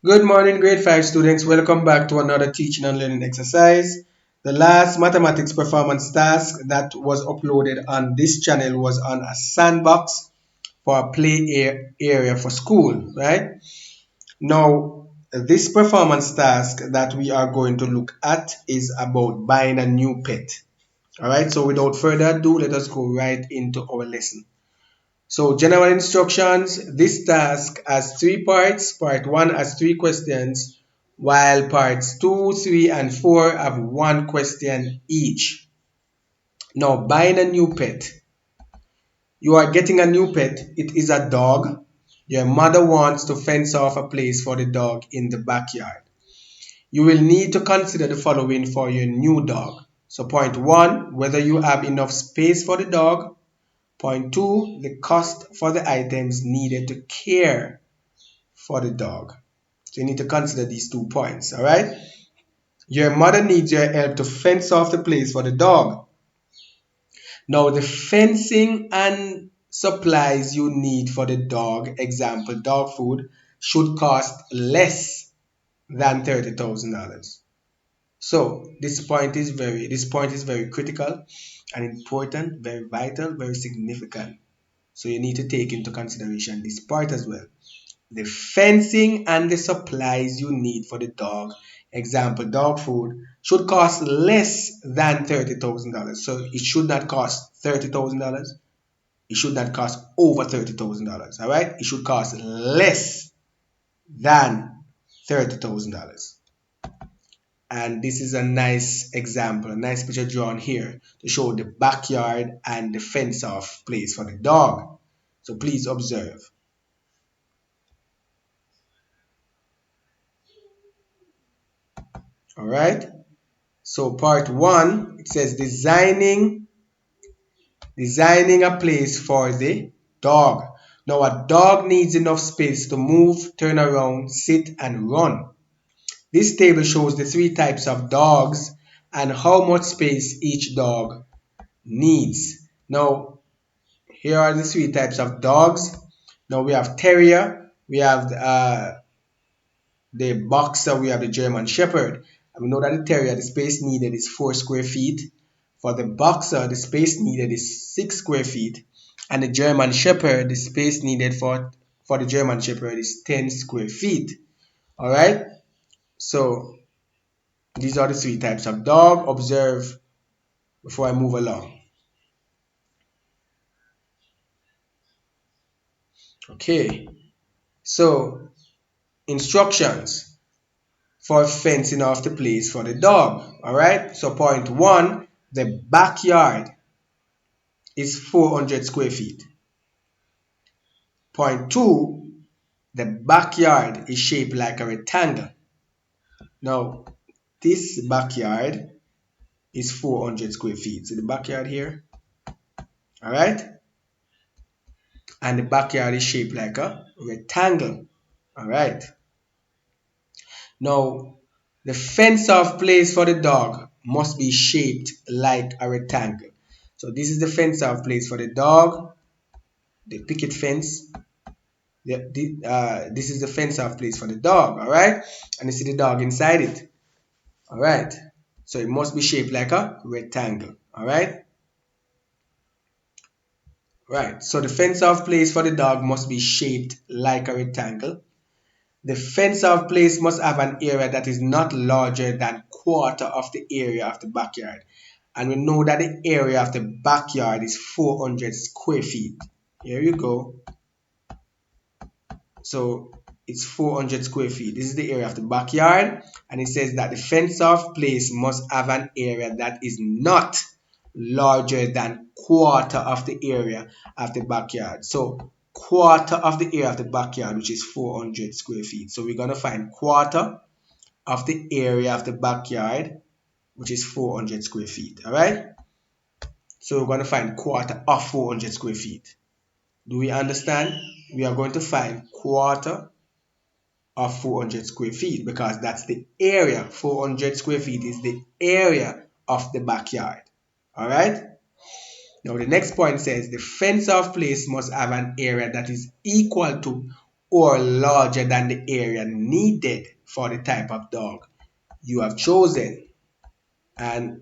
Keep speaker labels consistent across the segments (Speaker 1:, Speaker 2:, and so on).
Speaker 1: Good morning, grade 5 students. Welcome back to another teaching and learning exercise. The last mathematics performance task that was uploaded on this channel was on a sandbox for a area for school, right? Now, this performance task that we are going to look at is about buying a new pet. All right, so without further ado, let us go right into our lesson. So general instructions, this task has three parts. Part 1 has three questions, while parts 2, 3, and 4 have one question each. Now, buying a new pet. You are getting a new pet. It is a dog. Your mother wants to fence off a place for the dog in the backyard. You will need to consider the following for your new dog. So point 1, whether you have enough space for the dog. Point 2, the cost for the items needed to care for the dog. So you need to consider these 2 points, all right? Your mother needs your help to fence off the place for the dog. Now, the fencing and supplies you need for the dog, example, dog food, should cost less than $30,000. So this point is very critical and important, very vital, very significant. So you need to take into consideration this part as well. The fencing and the supplies you need for the dog, example dog food, should cost less than $30,000. So it should not cost $30,000. It should not cost over $30,000. All right, it should cost less than $30,000. And this is a nice example, a nice picture drawn here to show the backyard and the fence off place for the dog. So please observe. All right. So part 1, it says designing a place for the dog. Now a dog needs enough space to move, turn around, sit and run. This table shows the 3 types of dogs and how much space each dog needs. Now here are the 3 types of dogs. Now we have terrier, we have the boxer, we have the German shepherd. And we know that the terrier, the space needed is 4 square feet. For the boxer, the space needed is 6 square feet. And the German shepherd, the space needed for the German shepherd is 10 square feet. All right. So these are the 3 types of dog. Observe before I move along. Okay. So instructions for fencing off the place for the dog. All right. So point 1, the backyard is 400 square feet. Point 2, the backyard is shaped like a rectangle. Now, this backyard is 400 square feet. So the backyard here, all right? And the backyard is shaped like a rectangle, all right? Now, the fence-off place for the dog must be shaped like a rectangle. So this is the fence-off place for the dog, the picket fence. This is the fence-off place for the dog, all right? And you see the dog inside it, all right? So it must be shaped like a rectangle, all right? Right, so the fence-off place for the dog must be shaped like a rectangle. The fence-off place must have an area that is not larger than quarter of the area of the backyard. And we know that the area of the backyard is 400 square feet. Here you go. So it's 400 square feet. This is the area of the backyard. And it says that the fence-off place must have an area that is not larger than quarter of the area of the backyard. So quarter of the area of the backyard, which is 400 square feet. So we're going to find quarter of the area of the backyard, which is 400 square feet. All right. So we're going to find quarter of 400 square feet. Do we understand? We are going to find quarter of 400 square feet because that's the area. 400 square feet is the area of the backyard. All right. Now the next point says the fence-off place must have an area that is equal to or larger than the area needed for the type of dog you have chosen. And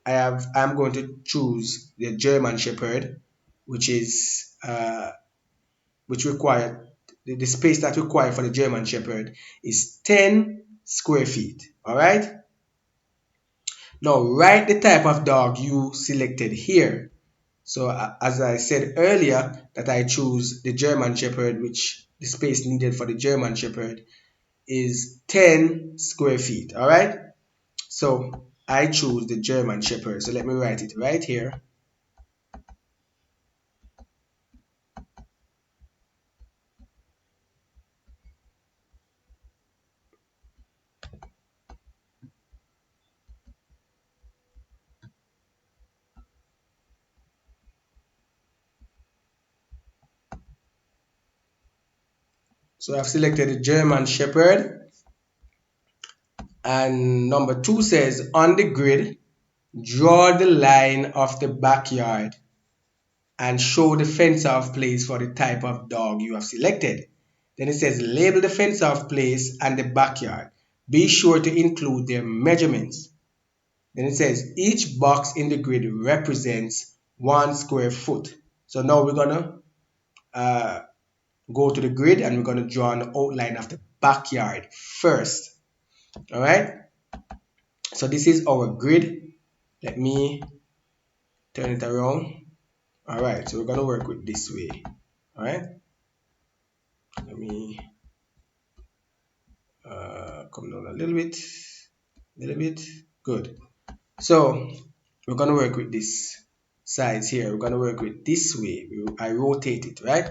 Speaker 1: I'm going to choose the German Shepherd, which is which require the space that required for the German Shepherd is 10 square feet. All right. Now write the type of dog you selected here. So as I said earlier, that I choose the German Shepherd, which the space needed for the German Shepherd is 10 square feet. All right. So I choose the German Shepherd. So let me write it right here. So I've selected the German Shepherd. And number 2 says on the grid, draw the line of the backyard and show the fence off place for the type of dog you have selected. Then it says label the fence off place and the backyard. Be sure to include their measurements. Then it says each box in the grid represents 1 square foot. So now we're gonna go to the grid and we're gonna draw an outline of the backyard first. All right. So this is our grid. Let me turn it around. All right. So we're gonna work with this way. All right. Let me come down a little bit. Good. So we're gonna work with this size here. We're gonna work with this way. I rotate it, right?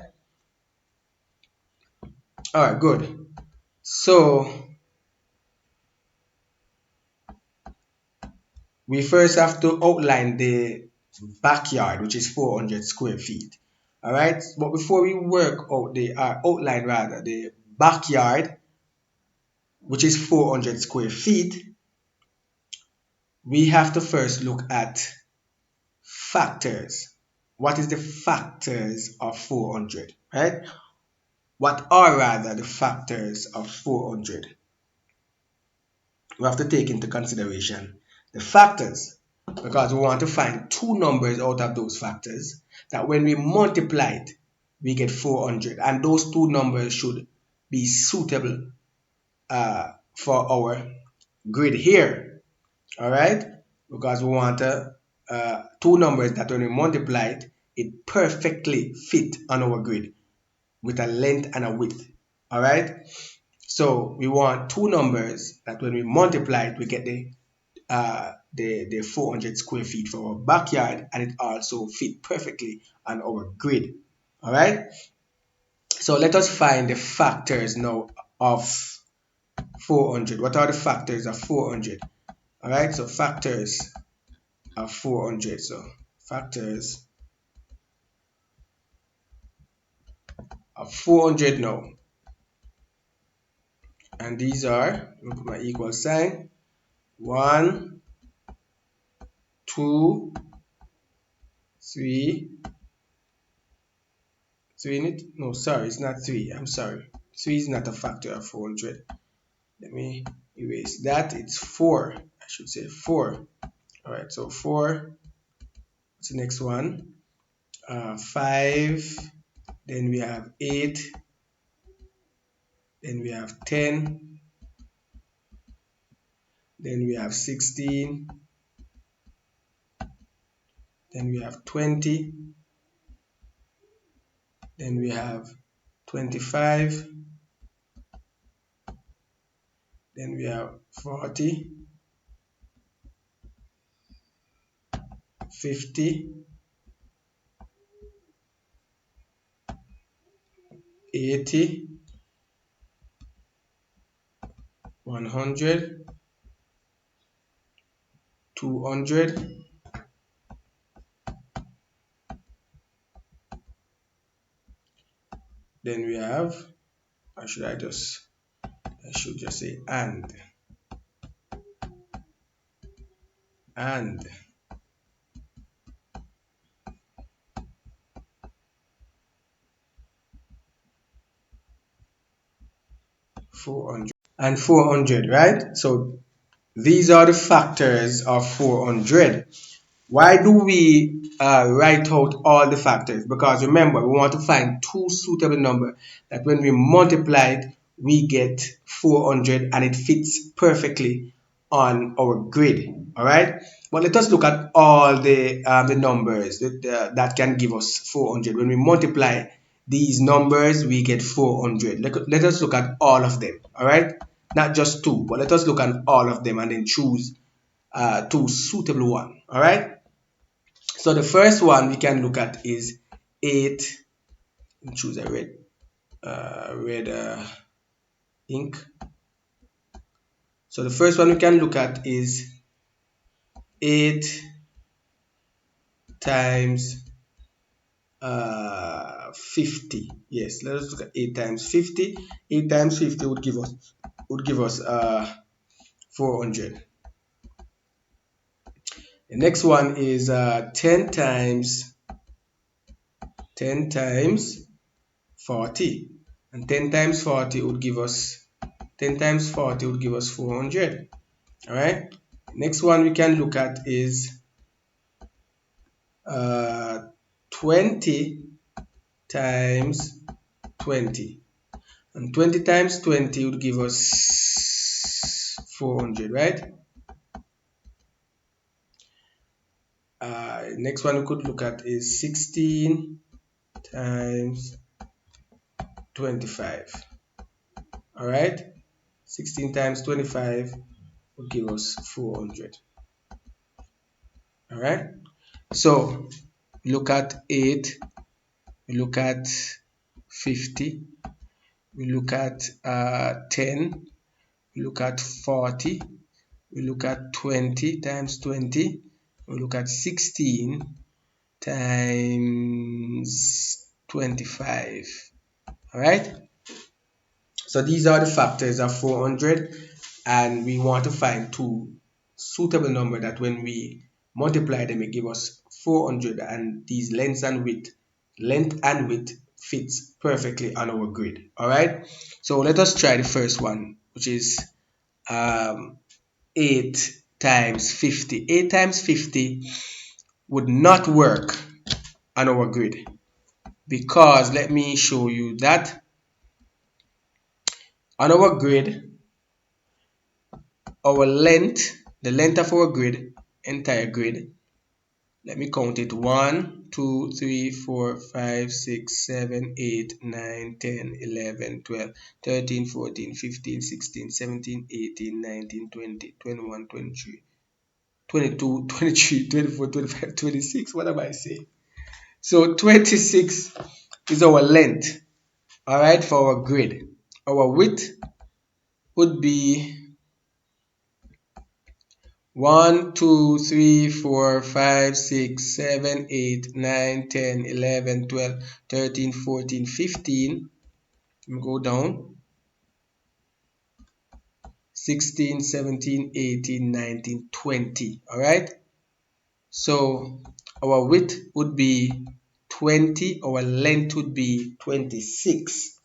Speaker 1: All right, good. So we first have to outline the backyard, which is 400 square feet. All right, but before we work out the outline rather the backyard, which is 400 square feet, we have to first look at factors. What is the factors of 400, right? What are rather the factors of 400? We have to take into consideration the factors because we want to find two numbers out of those factors that when we multiply it, we get 400. And those two numbers should be suitable for our grid here. All right? Because we want two numbers that when we multiply it, it perfectly fit on our grid with a length and a width. All right? So we want two numbers that when we multiply it, we get the 400 square feet for our backyard, and it also fit perfectly on our grid. All right. So let us find the factors now of 400. What are the factors of 400? All right. So factors of 400. So factors of 400 now, and these are. I'm gonna put my equal sign. 1, 2, 3. 3 in it? No, sorry, it's not 3. I'm sorry. 3 is not a factor of 400. Let me erase that. It's 4. I should say 4. All right, so 4. What's the next one? 5. Then we have 8. Then we have 10. Then we have 16. Then we have 20. Then we have 25. Then we have 40. 50. 80. 100. 200. Then we have, or should I should just say and. 400 and 400, right? So these are the factors of 400. Why do we write out all the factors? Because remember, we want to find two suitable numbers that when we multiply it, we get 400 and it fits perfectly on our grid. All right. But let us look at all the numbers that can give us 400. When we multiply these numbers, we get 400. Let us look at all of them. All right. Not just two, but let us look at all of them and then choose two suitable one. All right. So the first one we can look at is 8. Choose a red ink. So the first one we can look at is 8 times 50. Yes, let us look at 8 times 50. 8 times 50 would give us 400. The next one is 10 times 40, and 10 times 40 would give us 400. All right. Next one we can look at is 20 times 20, and 20 times 20 would give us 400, right? Next one we could look at is 16 times 25. All right, 16 times 25 will give us 400. All right, so look at 8, we look at 50, we look at 10, we look at 40, we look at 20 times 20, we look at 16 times 25. All right, so these are the factors of 400, and we want to find two suitable numbers that when we multiply them it give us 400, and these length and width fits perfectly on our grid. All right, so let us try the first one, which is 8 times 50. 8 times 50 would not work on our grid, because let me show you that on our grid, our length, the length of our grid, entire grid, let me count it: 1 2 3 4 5 6 7 8 9 10 11 12 13 14 15 16 17 18 19 20 21 23 22 23 24 25 26. What am I saying? So 26 is our length, all right, for our grid. Our width would be 1 2 3 4 5 6 7 8 9 10 11 12 13 14 15. Let me go down: 16 17 18 19 20. All right, so our width would be 20, our length would be 26.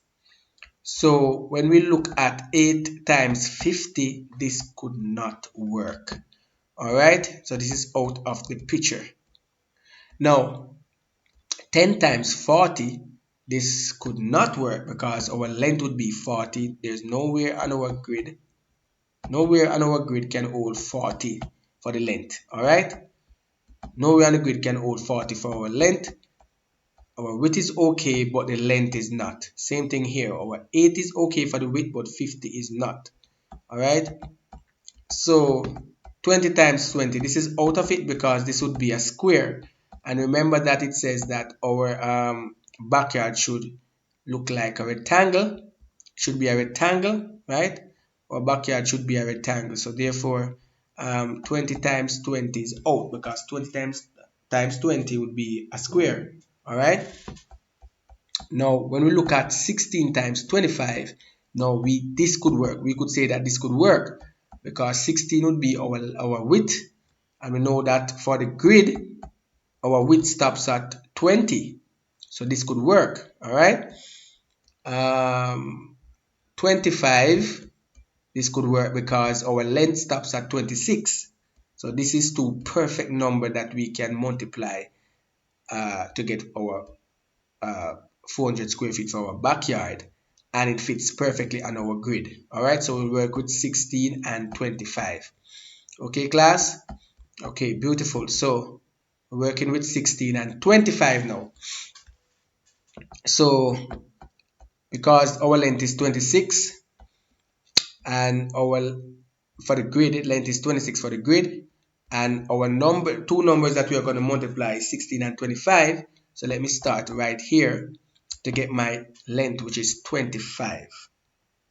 Speaker 1: So when we look at 8 times 50, this could not work. All right, so this is out of the picture. Now 10 times 40, this could not work because our length would be 40. There's nowhere on our grid can hold 40 for the length. All right, nowhere on the grid can hold 40 for our length. Our width is okay, but the length is not. Same thing here. Our 8 is okay for the width, but 50 is not. All right, so 20 times 20, this is out of it because this would be a square, and remember that it says that our backyard should look like a rectangle. It should be a rectangle, right? Our backyard should be a rectangle, so therefore 20 times 20 is out, because 20 times 20 would be a square. All right, now when we look at 16 times 25, now this could work. We could say that this could work because 16 would be our width, and we know that for the grid our width stops at 20, so this could work. All right, 25, this could work because our length stops at 26. So this is two perfect number that we can multiply to get our 400 square feet for our backyard, and it fits perfectly on our grid. All right, so we'll work with 16 and 25. Okay, class? Okay, beautiful. So we're working with 16 and 25 now. So because our length is 26 and our for the grid length is 26 for the grid, and our two numbers that we are going to multiply is 16 and 25. So let me start right here to get my length, which is 25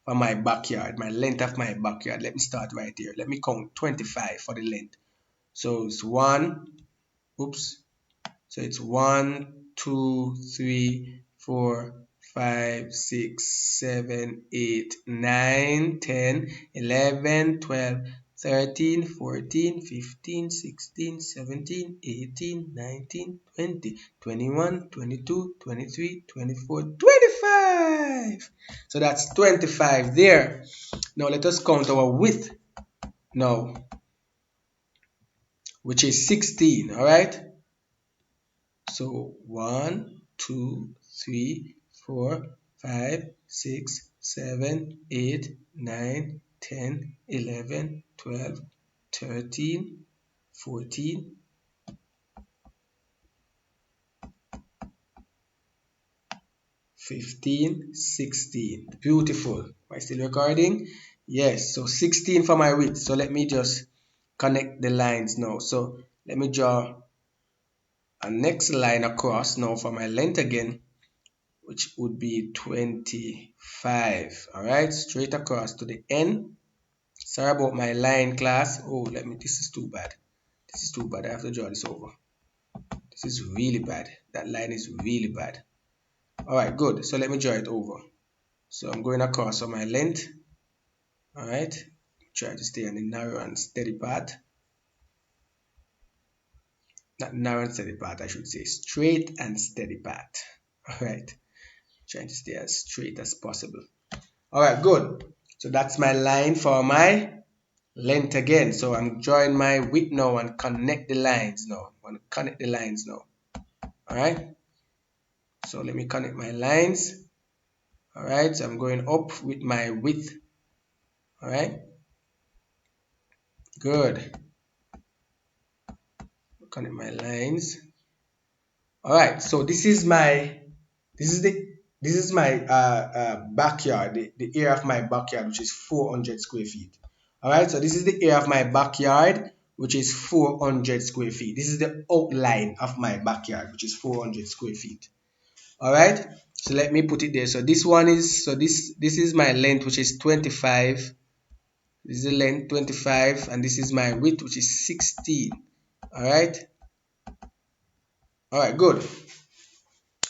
Speaker 1: for my backyard, my length of my backyard. Let me start right here. Let me count 25 for the length. So it's one, oops, so it's 1, 2, 3, 4, 5, 6, 7, 8, 9, 10, 11, 12, 13, 14, 15, 16, 17, 18, 19, 20, 21, 22, 23, 24, 25. So that's 25 there. Now let us count our width now, which is 16, all right? So 1, 2, 3, 4, 5, 6, 7, 8, 9, 10, 11, 12, 13, 14, 15, 16. Beautiful. Am I still recording? Yes. So 16 for my width. So let me just connect the lines now. So let me draw a next line across now for my length again, which would be 25. All right, straight across to the end. Sorry about my line, class. Oh, this is too bad. This is too bad. I have to draw this over. This is really bad. That line is really bad. All right, good. So let me draw it over. So I'm going across on my length. All right, try to stay on the narrow and steady path. Not narrow and steady path, I should say straight and steady path. All right, trying to stay as straight as possible. All right, good. So that's my line for my length again. So I'm drawing my width now and connect the lines now. I'm going to connect the lines now. All right. So let me connect my lines. All right. So I'm going up with my width. All right. Good. Connect my lines. All right. So this is my backyard, the area of my backyard, which is 400 square feet. All right, so this is the area of my backyard, which is 400 square feet. This is the outline of my backyard, which is 400 square feet. All right, so let me put it there. So this one is, so this is my length, which is 25. This is the length 25, and this is my width, which is 16. All right. All right, good.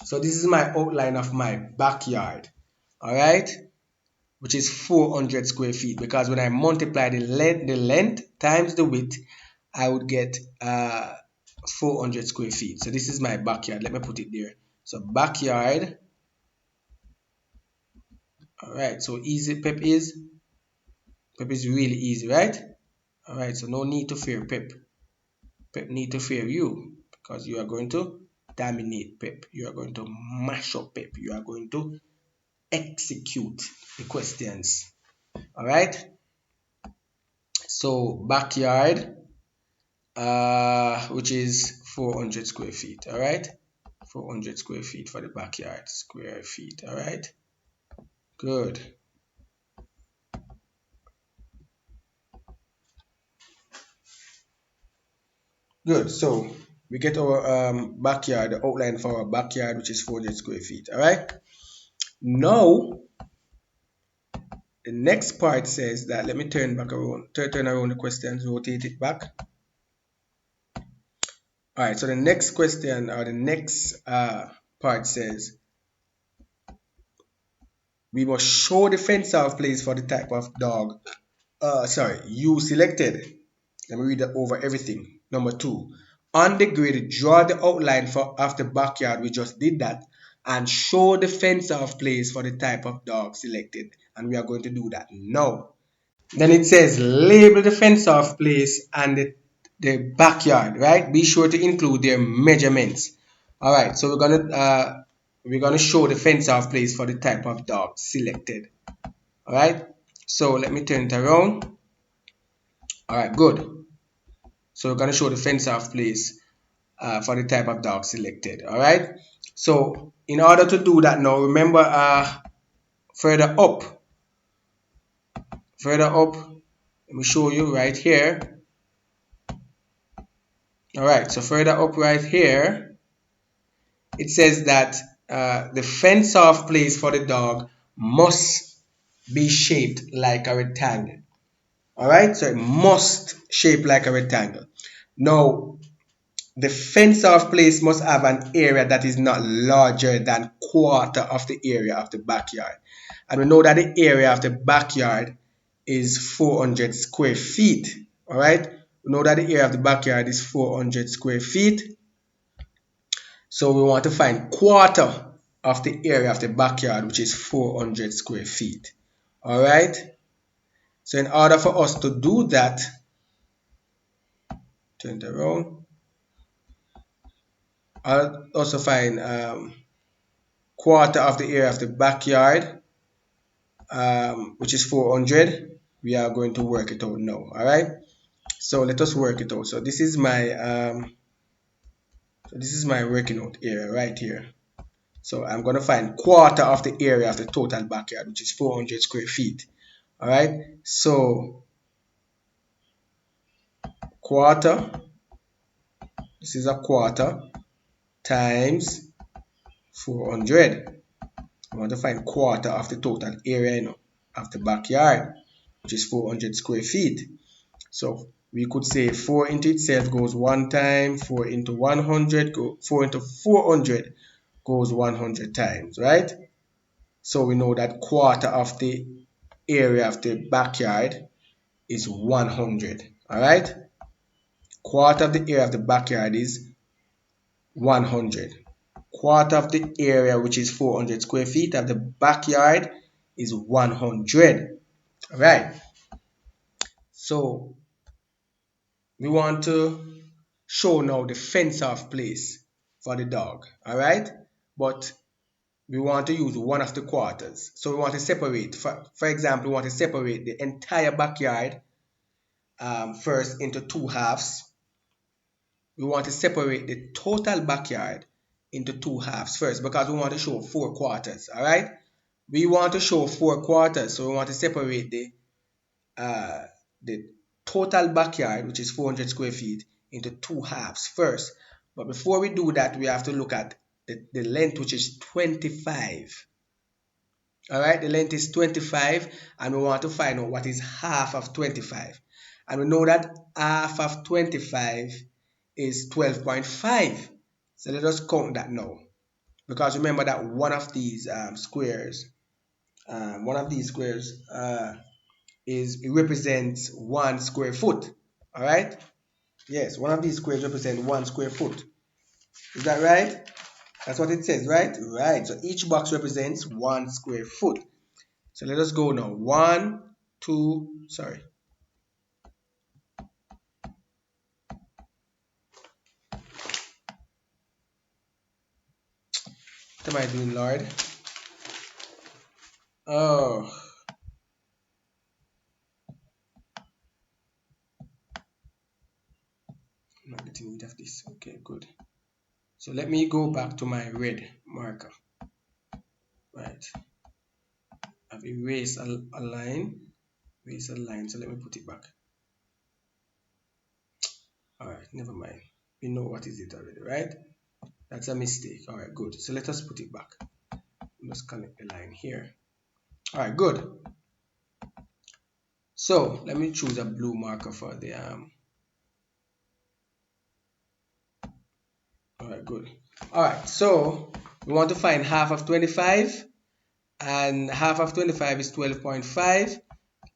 Speaker 1: So this is my outline of my backyard. All right, which is 400 square feet, because when I multiply the length times the width, I would get 400 square feet. So this is my backyard. Let me put it there. So backyard. All right, so easy. PEP is really easy, right? All right, so no need to fear PEP. PEP need to fear you, because you are going to dominate PEP. You are going to mash up PEP. You are going to execute the questions. All right, so backyard, which is 400 square feet. All right, 400 square feet for the backyard. Square feet. All right, good. Good. So we get our backyard, the outline for our backyard, which is 400 square feet. All right, now the next part says that, let me turn back around, turn around the questions, rotate it back. All right, so the next question, or the next part says we must show the fence of place for the type of dog you selected. Let me read that over everything. Number 2, on the grid, draw the outline of the backyard. We just did that. And show the fence of place for the type of dog selected. and we are going to do that now. Then it says label the fence off place and the backyard, right? Be sure to include their measurements. All right, so we're gonna show the fence off place for the type of dog selected. All right, so let me turn it around. All right, good. So we're gonna show the fence off place for the type of dog selected. All right, so in order to do that now, remember further up, let me show you right here. All right, so further up right here, it says that the fence off place for the dog must be shaped like a rectangle. All right, so it must shape like a rectangle. Now, the fence off place must have an area that is not larger than quarter of the area of the backyard. And we know that the area of the backyard is 400 square feet. All right, we know that the area of the backyard is 400 square feet. So we want to find quarter of the area of the backyard, which is 400 square feet. All right. So in order for us to do that, turn it around. I'll also find quarter of the area of the backyard, which is 400. We are going to work it out now. All right. So let us work it out. So this is my working out area right here. So I'm going to find quarter of the area of the total backyard, which is 400 square feet. All right. So quarter, this is a quarter times 400. I want to find quarter of the total area of the backyard, which is 400 square feet. So we could say 4 into itself goes one time, 4 into 100, 4 into 400 goes 100 times, right? So we know that quarter of the area of the backyard is 100, all right? Quarter of the area of the backyard is 100. Quarter of the area, which is 400 square feet of the backyard, is 100. All right. So we want to show now the fence off place for the dog. All right. But we want to use one of the quarters. So we want to separate, for example, we want to separate the entire backyard first into two halves. We want to separate the total backyard into two halves first because we want to show 4 quarters. All right. We want to show 4 quarters, so we want to separate the total backyard, which is 400 square feet, into 2 halves first. But before we do that, we have to look at the length, which is 25. All right, the length is 25, and we want to find out what is half of 25. And we know that half of 25 is 12.5. So let us count that now. Because remember that one of these squares it represents 1 square foot. All right. Yes, one of these squares represents 1 square foot. Is that right? That's what it says, right? Right. So each box represents 1 square foot. So let us go now. 1, 2, sorry. What am I doing, Lord? Oh. I'm not getting rid of this. Okay, good. So let me go back to my red marker. Right. I've erased a line. Erase a line. So let me put it back. Alright, never mind. We know what is it already, right? That's a mistake. Alright, good. So let us put it back. Let's connect the line here. Alright, good. So let me choose a blue marker for the Alright, good. Alright, so we want to find half of 25, and half of 25 is 12.5.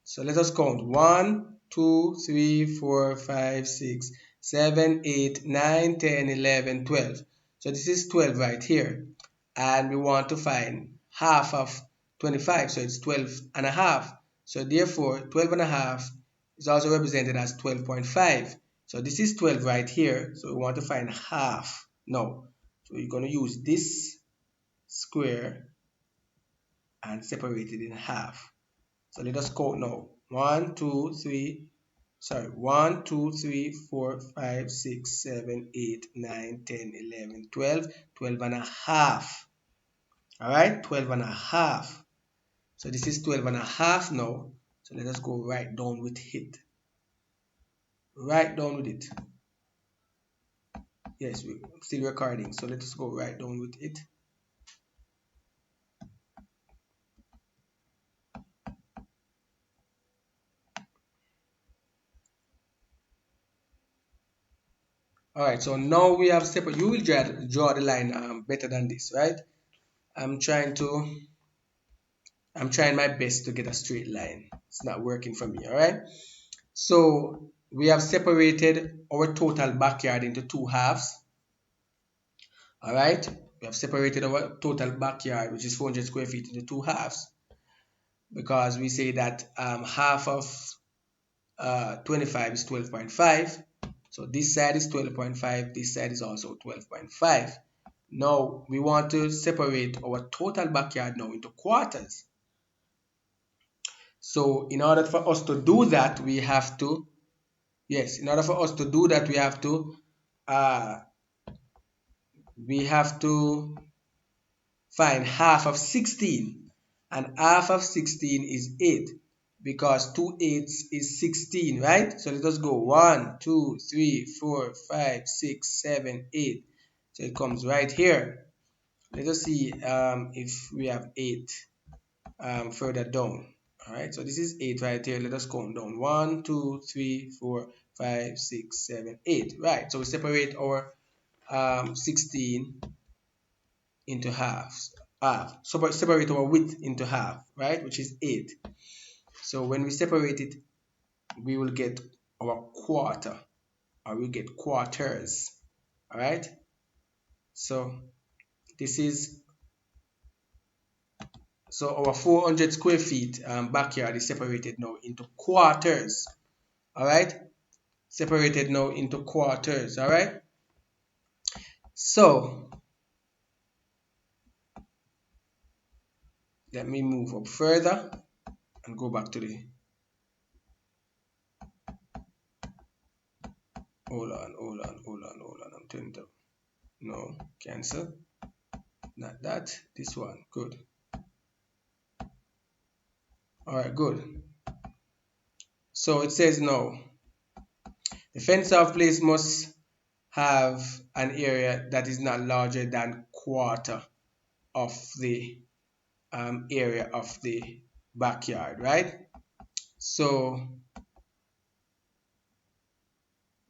Speaker 1: So let us count 1, 2, 3, 4, 5, 6, 7, 8, 9, 10, 11, 12. So this is 12 right here. And we want to find half of 25, so it's 12 and a half. So therefore 12 and a half is also represented as 12.5. So this is 12 right here, so we want to find half now. So you're going to use this square and separate it in half. So let us count now. 1, 2, 3, sorry, 1, 2, 3, 4, 5, 6, 7, 8, 9, 10, 11, 12, 12 and a half. All right, 12 and a half. So this is 12 and a half now. So let us go right down with it. Right down with it. Yes, we're still recording. So let us go right down with it. All right, so now we have separate. You will draw the line better than this, right? I'm trying my best to get a straight line. It's not working for me, all right? So we have separated our total backyard into two halves. All right, we have separated our total backyard, which is 400 square feet, into two halves, because we say that half of 25 is 12.5. So this side is 12.5, this side is also 12.5. Now we want to separate our total backyard now into quarters. So in order for us to do that, we have to, yes, in order for us to do that, uh, we have to find half of 16, and half of 16 is 8, because 2 eighths is 16, right? So let us go 1, 2, 3, 4, 5, 6, 7, 8. So it comes right here. Let us see if we have 8 further down. All right, so this is 8 right here. Let us count down 1, 2, 3, 4, 5, 6, 7, 8. Right, so we separate our 16 into halves. So separate our width into half, right, which is 8. So when we separate it, we will get our quarter, or we get quarters. All right, so this is, so our 400 square feet backyard is separated now into quarters. All right, separated now into quarters. All right, so let me move up further and go back to the, hold on, I'm turning it up. No, cancel, not that, this one. Good. All right, good. So it says now the fence of place must have an area that is not larger than quarter of the area of the backyard, right? So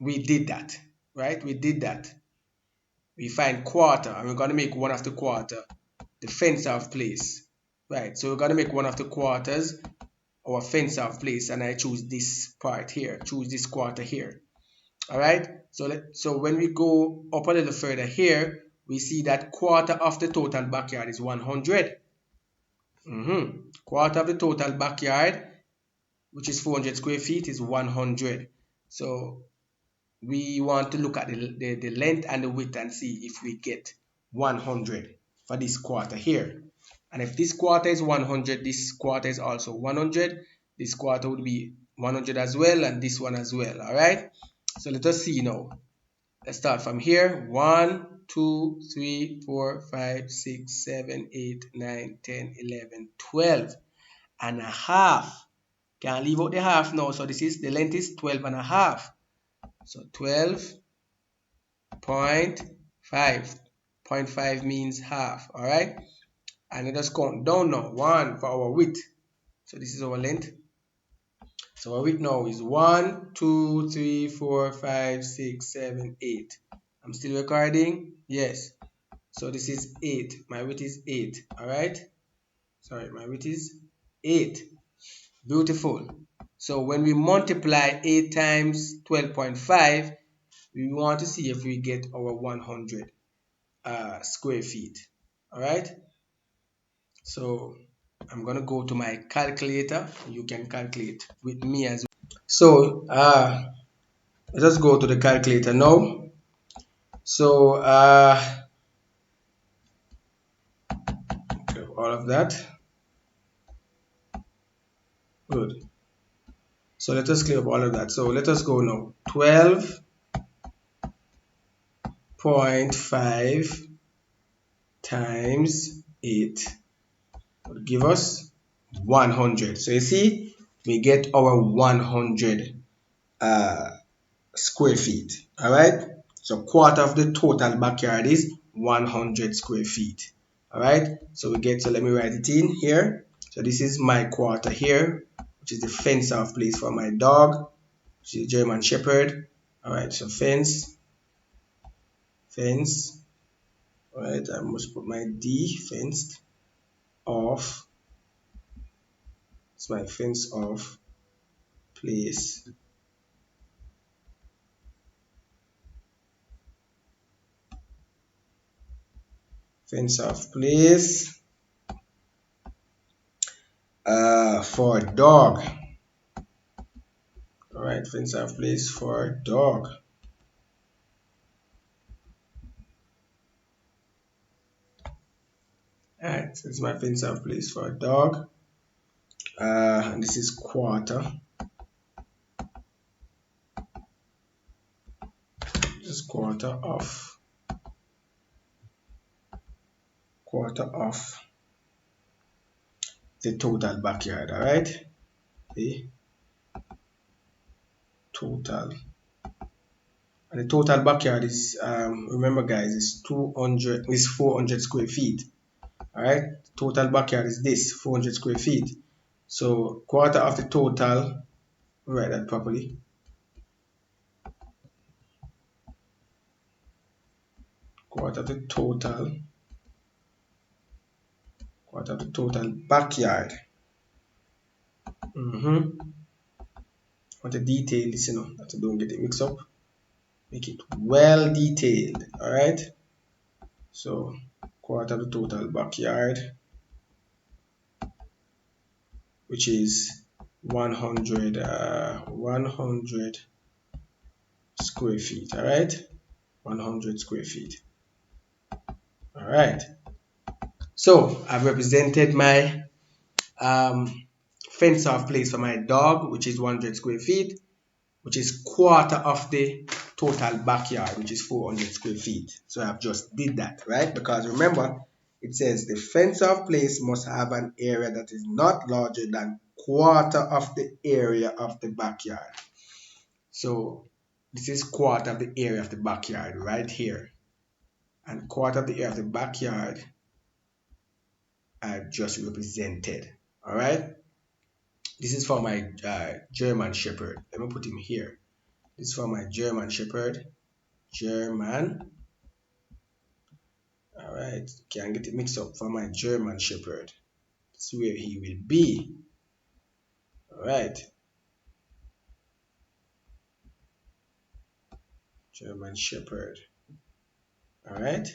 Speaker 1: we did that, right? We did that. We find quarter, and we're going to make one of the quarter the fence of place, right? So we're going to make one of the quarters our fence of place, and I choose this part here, choose this quarter here. All right, so when we go up a little further here, we see that quarter of the total backyard is 100. Quarter of the total backyard, which is 400 square feet, is 100. So we want to look at the length and the width and see if we get 100 for this quarter here. And if this quarter is 100, this quarter is also 100. This quarter would be 100 as well, and this one as well. All right, so let us see now. Let's start from here. 1, 2, 3, 4, 5, 6, 7, 8, 9, 10, 11, 12 and a half. Can't leave out the half now. So this is, the length is 12 and a half. So 12.5. 0.5 means half. All right. And let us count down now. 1 for our width. So this is our length. So our width now is 1, 2, 3, 4, 5, 6, 7, 8. I'm still recording. Yes. So this is 8. My width is 8. All right. Sorry, my width is 8. Beautiful. So when we multiply 8 times 12.5, we want to see if we get our 100 square feet. All right. So I'm gonna go to my calculator. You can calculate with me as well. So let us go to the calculator now. So all of that. Good. So let us clear up all of that. So let us go now. 12.5 times 8 will give us 100. So you see, we get our 100 square feet. All right. So quarter of the total backyard is 100 square feet. All right. So we get, so let me write it in here. So this is my quarter here, which is the fence off place for my dog, which is German Shepherd. All right. So fence. All right. I must put my D, fenced off. It's my fence off place. Fence off place for dog. All right, fence off place for dog. All right, so it's my fence off place for dog. And this is quarter. This is quarter of the total backyard. All right, the total. And the total backyard is remember guys, is 400 square feet. All right, total backyard is this 400 square feet. So quarter of the total, write that properly. Quarter of the total backyard. Want the details, that you don't get it mixed up. Make it well detailed. All right. So quarter of the total backyard, which is 100 square feet. All right. 100 square feet. All right. So I've represented my fence off place for my dog, which is 100 square feet, which is quarter of the total backyard, which is 400 square feet. So I've just did that, right? Because remember, it says the fence off place must have an area that is not larger than quarter of the area of the backyard. So this is quarter of the area of the backyard right here. And quarter of the area of the backyard I've just represented. All right. This is for my German Shepherd. Let me put him here. This is for my German Shepherd. German. All right. Can't get it mixed up. For my German Shepherd. This is where he will be. All right. German Shepherd. All right.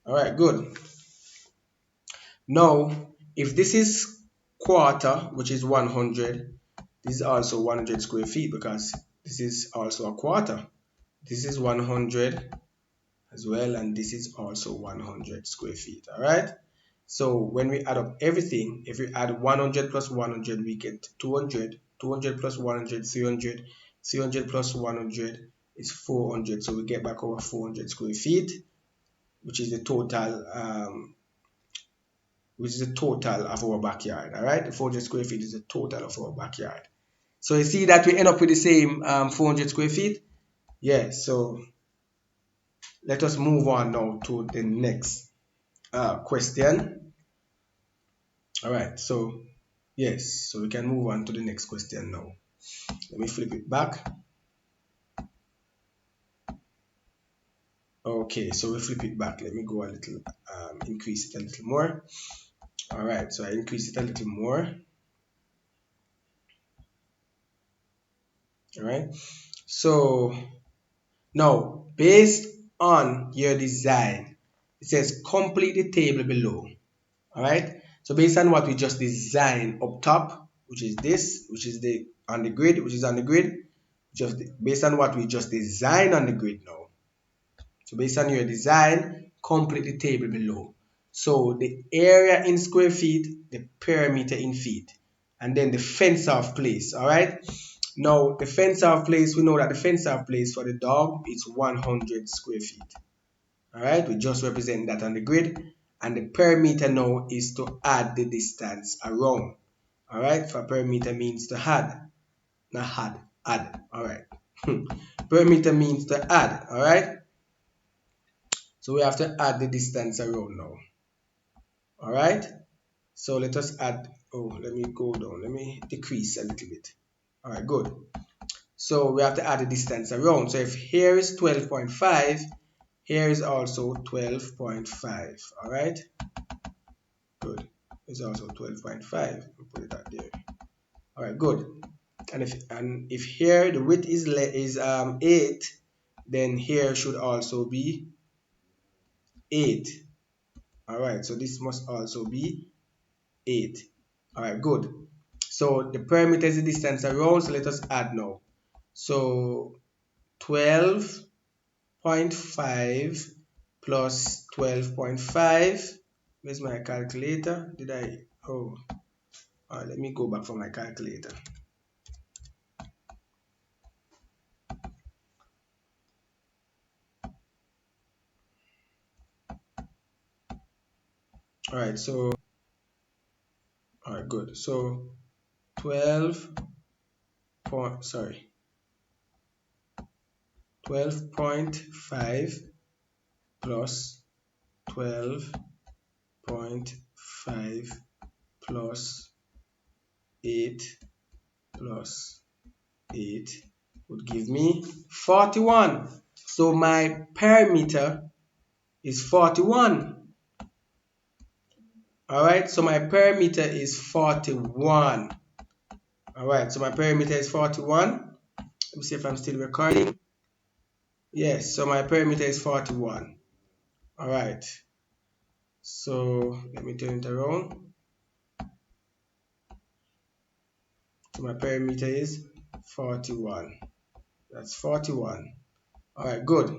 Speaker 1: All right. Good. Now, if this is quarter, which is 100, this is also 100 square feet because this is also a quarter. This is 100 as well, and this is also 100 square feet. All right. So when we add up everything, if we add 100 plus 100, we get 200. 200 plus 100, 300. 300 plus 100 is 400. So we get back over 400 square feet, which is the total of our backyard. All right, the 400 square feet is the total of our backyard. So you see that we end up with the same 400 square feet. Yeah. So let us move on now to the next question. All right. So yes, so we can move on to the next question now. Let me flip it back. Okay, so we flip it back. Let me go a little, increase it a little more. All right, so I increase it a little more. All right, so now based on your design, It says complete the table below. Alright, so based on what we just designed up top, which is this, which is the on the grid, which is on the grid, just based on what we just designed on the grid now. So based on your design, complete the table below. So the area in square feet, the perimeter in feet, and then the fence off place. Alright. Now the fence off place, we know that the fence off place for the dog is 100 square feet. Alright, we just represent that on the grid. And the perimeter now is to add the distance around. Alright, for perimeter means to add, not add. Alright. Perimeter means to add. Alright. So we have to add the distance around now. Alright. So let us add, oh, let me go down. Let me decrease a little bit. Alright, good. So we have to add the distance around. So if here is 12.5, here is also 12.5. Alright. Good. It's also 12.5. Put it out there. Alright, good. And if here the width is 8, then here should also be 8. Alright, so this must also be 8. Alright, good. So the perimeter is the distance around, so let us add now. So 12.5 plus 12.5. Where's my calculator? Alright, let me go back for my calculator. Alright, good. So 12.5 plus 12.5 plus 8 plus 8 would give me 41. So my perimeter is 41. Alright, so my perimeter is 41. Alright, so my perimeter is 41. Let me see if I'm still recording. Yes, so my perimeter is 41. Alright, so let me turn it around. So my perimeter is 41. That's 41. Alright, good.